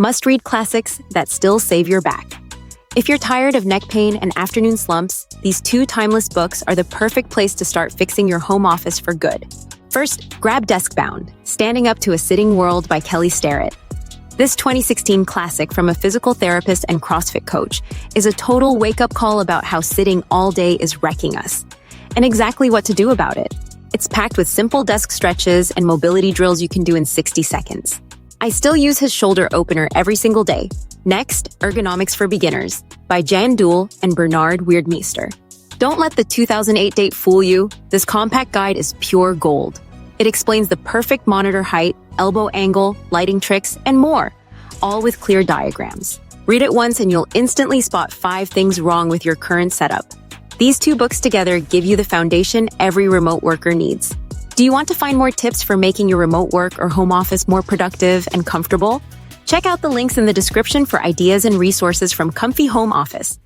Must-read classics that still save your back. If you're tired of neck pain and afternoon slumps, these two timeless books are the perfect place to start fixing your home office for good. First, grab Deskbound, Standing Up to a Sitting World by Kelly Starrett. This 2016 classic from a physical therapist and CrossFit coach is a total wake-up call about how sitting all day is wrecking us, and exactly what to do about it. It's packed with simple desk stretches and mobility drills you can do in 60 seconds. I still use his shoulder opener every single day. Next, Ergonomics for Beginners by Jan Duell and Bernard Weerdmeester. Don't let the 2008 date fool you. This compact guide is pure gold. It explains the perfect monitor height, elbow angle, lighting tricks, and more, all with clear diagrams. Read it once and you'll instantly spot 5 things wrong with your current setup. These two books together give you the foundation every remote worker needs. Do you want to find more tips for making your remote work or home office more productive and comfortable? Check out the links in the description for ideas and resources from Comfy Home Office.